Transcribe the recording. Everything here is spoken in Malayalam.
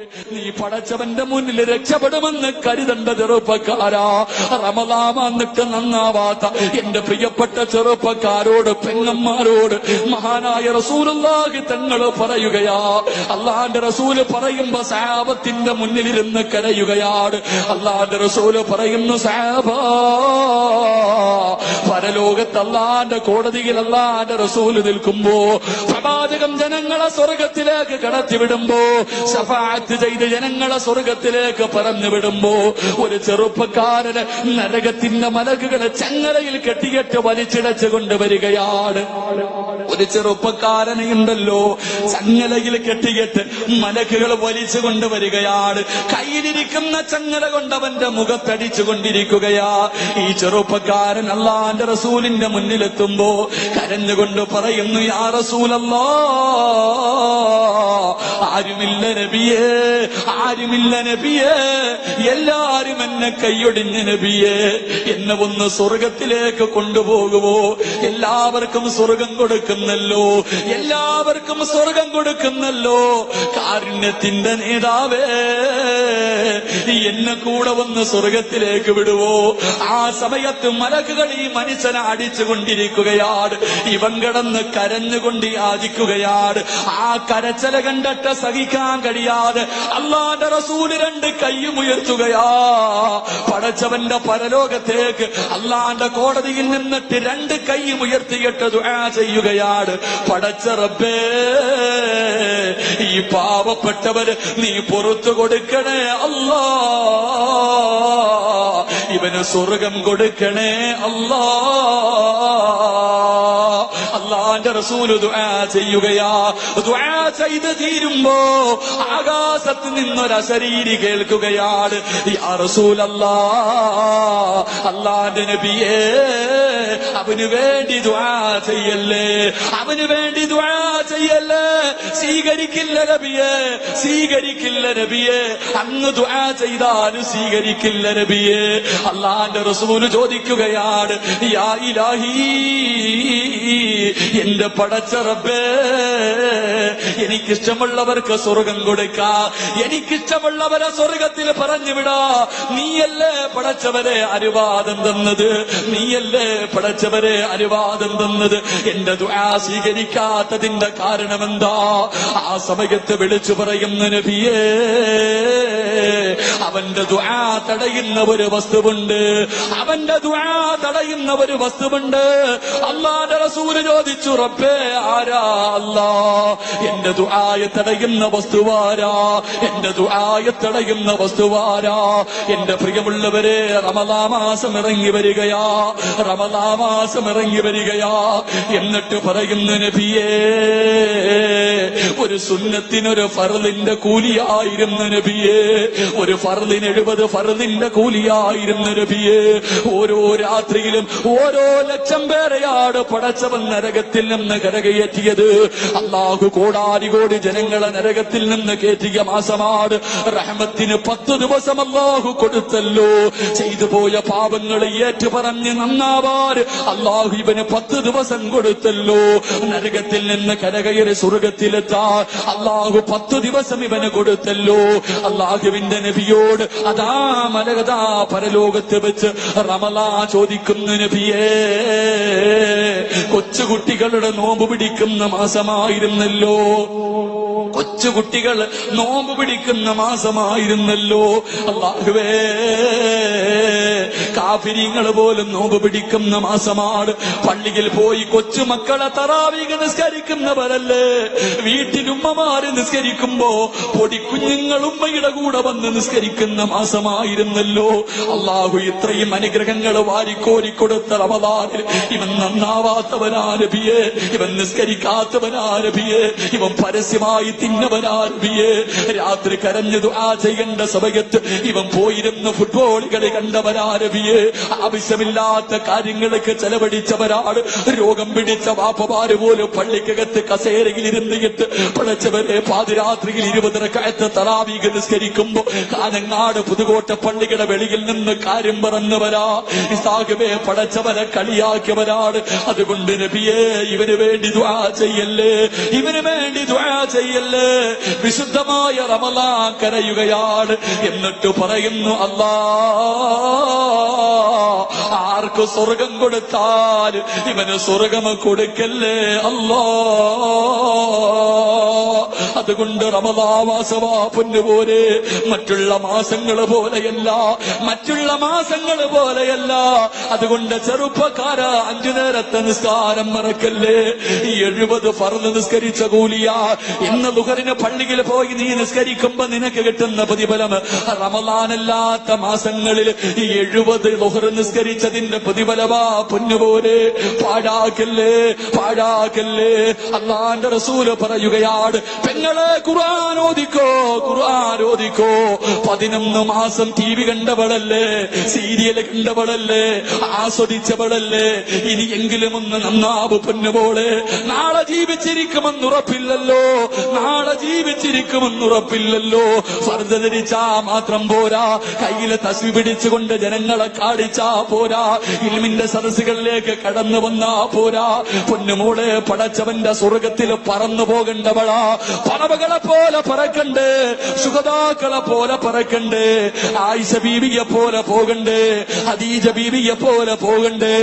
നീ പടച്ചവന്റെ മുന്നിൽ രക്ഷപ്പെടുമെന്ന് കരുതണ്ട ചെറുപ്പക്കാരാ. റമളാൻ വന്നിട്ട് നന്നാവാത്ത എന്റെ പ്രിയപ്പെട്ട ചെറുപ്പക്കാരോട്, പെങ്ങന്മാരോട് മഹാനായ റസൂലുള്ളാഹി തങ്ങൾ പറയുകയാ. അള്ളാന്റെ റസൂല് പറയുമ്പോ സഹാബത്തിന്റെ മുന്നിലിരുന്ന് കരയുകയാണ്. അള്ളാന്റെ റസൂല് പറയുന്നു, സഹാബാ, പരലോകത്ത് അള്ളാന്റെ കോടതിയിൽ അള്ളാന്റെ റസൂല് നിൽക്കുമ്പോ പ്രവാചകം ജനങ്ങളെ സ്വർഗത്തിലേക്ക് കടത്തിവിടുമ്പോ, ശഫാഅത്ത് ചെയ്ത് ജനങ്ങളെ സ്വർഗത്തിലേക്ക് പറഞ്ഞു വിടുമ്പോ, ഒരു ചെറുപ്പക്കാരന് നരകത്തിന്റെ മലക്കുകളെ ചങ്ങലയിൽ കെട്ടികെട്ട് വലിച്ചിടച്ചു കൊണ്ടുവരികയാണ്. ഒരു ചെറുപ്പക്കാരനെ ഉണ്ടല്ലോ ചങ്ങലയിൽ കെട്ടികെട്ട് മലക്കുകൾ വലിച്ചു കൊണ്ടുവരികയാണ്. കയ്യിലിരിക്കുന്ന ചങ്ങല കൊണ്ട് അവന്റെ മുഖത്തടിച്ചു കൊണ്ടിരിക്കുകയാ. ഈ ചെറുപ്പക്കാരൻ അള്ളാന്റെ റസൂലിന്റെ മുന്നിലെത്തുമ്പോ കരഞ്ഞുകൊണ്ട് പറയുന്നു, യാ റസൂലല്ലാഹ്, ആരുമില്ല നബിയേ, ആരുമില്ല നബിയേ, എല്ലാരും എന്നെ കൈയൊടിഞ്ഞ നബിയേ, എന്നെ ഒന്ന് സ്വർഗത്തിലേക്ക് കൊണ്ടുപോകുമോ? എല്ലാവർക്കും സ്വർഗം കൊടുക്കുന്നല്ലോ, എല്ലാവർക്കും സ്വർഗം കൊടുക്കുന്നല്ലോ, കാരുണ്യത്തിന്റെ നേതാവേ, എന്നെ കൂടെ ഒന്ന് സ്വർഗത്തിലേക്ക് വിടുവോ? ആ സമയത്ത് മലക്കുകൾ ഈ മനുഷ്യനെ അടിച്ചുകൊണ്ടിരിക്കുകയാണ്. ഇവൻ കിടന്ന് കരഞ്ഞുകൊണ്ട് യാചിക്കുകയാണ്. ആ കരച്ചല കണ്ടിട്ട് സഹിക്കാൻ കഴിയാതെ അള്ളാന്റെ റസൂല് രണ്ട് കൈയും ഉയർത്തുകയാ. പടച്ചവന്റെ പരലോകത്തേക്ക് അള്ളാന്റെ കോടതിയിൽ നിന്നിട്ട് രണ്ട് കൈയും ഉയർത്തിയിട്ട് ദുആ ചെയ്യുകയാണ്. പടച്ച റബ്ബേ, ഈ പാവപ്പെട്ടവര് നീ പുറത്തു കൊടുക്കണേ അല്ലാ, ഇവന് സ്വർഗം കൊടുക്കണേ അല്ലാ. അള്ളാന്റെ റസൂല് ദുആ ചെയ്യുകയാ. ദുആ ചെയ്ത് തീരുമ്പോ ആകാശത്ത് നിന്നൊരു അശരീരി കേൾക്കുകയാണ്, യാ റസൂലല്ലാഹ്, അള്ളാന്റെ നബിയേ, അവന് വേണ്ടി ദുആ ചെയ്യല്ലേ, അവന് വേണ്ടി ദുആ ചെയ്യല്ലേ, സ്വീകരിക്കില്ല നബിയേ, സ്വീകരിക്കില്ല നബിയേ, അങ്ങ് ദുആ ചെയ്താലും സ്വീകരിക്കില്ല നബിയേ. അള്ളാന്റെ റസൂല് ചോദിക്കുകയാണ്, യാ ഇലാഹി, എന്റെ പടച്ച റബ്ബേ, എനിക്കിഷ്ടമുള്ളവർക്ക് സ്വർഗം കൊടുക്കാ, എനിക്കിഷ്ടമുള്ളവരെ സ്വർഗത്തിൽ പറഞ്ഞു വിടാ. നീയല്ലേ പടച്ചവരെ അനുവാദം തന്നത്, നീയല്ലേ പടച്ചവരെ അനുവാദം തന്നത്. എന്റെ ദുആ സ്വീകരിക്കാത്തതിന്റെ കാരണമെന്താ? ആ സമയത്ത് വിളിച്ചു പറയുന്ന നബിയേ, അവന്റെ ദുആ തടയുന്ന ഒരു വസ്തുവുണ്ട്, അവന്റെ ദുആ തടയുന്ന ഒരു വസ്തുവുണ്ട്. അല്ലാഹുവിന്റെ റസൂല് ചോദിച്ചു, റബ്ബേ, ആരാ അല്ലാ? എന്റെ ദുആയെ തടയുന്ന വസ്തുവാരാ? എന്റെ ദുആയെ തടയുന്ന വസ്തുവാരാ? എന്റെ പ്രിയമുള്ളവരെ, റമളാൻ മാസം ഇറങ്ങി വരികയാ, റമളാൻ മാസം ഇറങ്ങി വരികയാ. എന്നിട്ട് പറയുന്ന നബിയേ, ഒരു സുന്നത്തിനൊരു ഫർളിന്റെ കൂലിയായിരുന്നു നബിയേ, ഒരു ഫർളിന് 70 ഫർളിന്റെ കൂലിയായിരുന്നു നബിയേ. ഓരോ രാത്രിയിലും ഓരോ ലക്ഷം പേരെയാണ് പടച്ചവൻ നരകത്തിൽ നിന്ന് കരകയറ്റിയത്. അള്ളാഹു കോടാനുകോടി ജനങ്ങളെ നരകത്തിൽ നിന്ന് കയറ്റിയ മാസമാണ്. റഹ്മത്തിന് 10 ദിവസം അള്ളാഹു കൊടുത്തല്ലോ. ചെയ്തു പോയ പാപങ്ങൾ ഏറ്റുപറഞ്ഞ് നന്നാവാൻ അള്ളാഹു ഇവന് 10 ദിവസം കൊടുത്തല്ലോ. നരകത്തിൽ നിന്ന് കരകയറി സ്വർഗത്തിലെത്താൻ അള്ളാഹു 10 ദിവസം ഇവന് കൊടുത്തല്ലോ. അള്ളാഹുവിന്റെ നബിയോട് അതാ മലകതാ പരലോകത്ത് വെച്ച് റമളാൻ ചോദിക്കുന്ന നബിയേ, കൊച്ചുകുട്ടികളുടെ നോമ്പ് പിടിക്കുന്ന മാസമായിരുന്നല്ലോ, കൊച്ചുകുട്ടികൾ നോമ്പ് പിടിക്കുന്ന മാസമായിരുന്നല്ലോ. അല്ലാഹുവേ, കാഫിരീങ്ങൾ പോലും നോമ്പ് പിടിക്കുന്ന മാസമാണ്. പള്ളിയിൽ പോയി കൊച്ചുമക്കളെ തറാവീഹ് നിസ്കരിക്കുന്നവരല്ലേ? വീട്ടിലുമ്മമാര് നിസ്കരിക്കുമ്പോ പൊടിക്കുഞ്ഞുങ്ങൾ ഉമ്മയുടെ കൂടെ വന്ന് നിസ്കരിക്കുന്ന മാസമായിരുന്നല്ലോ. അള്ളാഹു ഇത്രയും അനുഗ്രഹങ്ങൾ വാരിക്കോരിക്കൊടുത്ത റമളാനിൽ ഇവൻ നന്നാവാത്തവനാ നബിയേ, ഇവൻ നിസ്കരിക്കാത്തവനാ നബിയേ, ഇവൻ പരസ്യമായി തിന്നവനാ നബിയേ, രാത്രി കരഞ്ഞു ദുആ ചെയ്യേണ്ട സമയത്ത് ഇവൻ പോയിരുന്ന ഫുട്ബോൾ കളി കണ്ടവനാ നബിയെ. ആവശ്യമില്ലാത്ത കാര്യങ്ങൾക്ക് ചെലവഴിച്ചവരാണ്. രോഗം പിടിച്ച വാപ്പമാര് പോലും പള്ളിക്കകത്ത് കസേരയിൽ ഇരുന്നിട്ട് പടച്ചവരെ പാതിരാത്രിയിൽ 20 റക്അത്ത് തറാവീഹ് നിസ്കരിക്കുമ്പോ കാഞ്ഞങ്ങാട് പുതുകോട്ട പള്ളിയുടെ വെളിയിൽ നിന്ന് കാര്യം പറഞ്ഞവരാ. ഇസാഖുവേ പടച്ചവരെ കളിയാക്കിയവരാണ്. അതുകൊണ്ട് നബിയെ ഇവന് വേണ്ടി ദുആ ചെയ്യല്ലേ, ഇവന് വേണ്ടി ദുആ ചെയ്യല്ലേ. വിശുദ്ധമായ റമളാൻ കരയുകയാണ്. എന്നിട്ട് പറയുന്നു അല്ലാ, ആർക്ക് സ്വർഗം കൊടുത്താൽ ഇവന് സ്വർഗം കൊടുക്കല്ലേ അല്ലാ. അതുകൊണ്ട് റമളാൻ മാസമാ പൊന്നുപോലെ മറ്റുള്ള മാസങ്ങൾ പോലെയല്ല, മറ്റുള്ള മാസങ്ങൾ പോലെയല്ല. അതുകൊണ്ട് ചെറുപ്പക്കാര 5 നേരത്തെ നിസ്കാരം മറക്കല്ലേ. 70 ഫർള് നിസ്കരിച്ച കൂലിയാ. ഇന്ന് ദുഹറിന് പള്ളിയിൽ പോയി നീ നിസ്കരിക്കുമ്പോ നിനക്ക് കിട്ടുന്ന പ്രതിഫലം റമളാനല്ലാത്ത മാസങ്ങളിൽ 70 ദുഹർ നിസ്കരിച്ചതിന്റെ പ്രതിഫലമാ പൊന്നുപോലെ. പാഴാക്കല്ലേ, പാഴാക്കല്ലേ. അല്ലാഹുവിന്റെ റസൂല് പറയുകയാണ്, പെങ്ങളെ ഖുർആൻ ഓദിക്കോ, ഖുർആൻ ഓദിക്കോ. 11 മാസം TV കണ്ടവളല്ലേ, സീരിയൽ കണ്ടവളല്ലേ, ആസ്വദിച്ചവളല്ലേ. ഇനിയെങ്കിലും ഒന്ന് നന്നാവ് പൊന്നുപോലെ. നാളെ ജീവിച്ചിരിക്കുമെന്നുറപ്പില്ലല്ലോ, നാളെ ജീവിച്ചിരിക്കുമെന്നുറപ്പില്ലല്ലോ. ഫർദ് ധരിച്ചാ മാത്രം പോരാ, കയ്യിലെ തസ്ബീഹ് പിടിച്ചുകൊണ്ട് ജനങ്ങളെ കാണിച്ചാ പോരാ, ഇൽമിന്റെ സദസ്സുകളിലേക്ക് കടന്നു വന്നാ പോരാ. പൊന്നുമോളെ പടച്ചവന്റെ സ്വർഗത്തിൽ പറന്നു പോകേണ്ടവളാ. പറവകളെ പോലെ പറക്കണ്ടേ, സുഗതാക്കളെ പോലെ പറക്കണ്ടേ, ആയിഷ ബീവിയെ പോലെ പോകണ്ടേ, ഹദീജ ബീവിയെ പോലെ പോകണ്ടേ.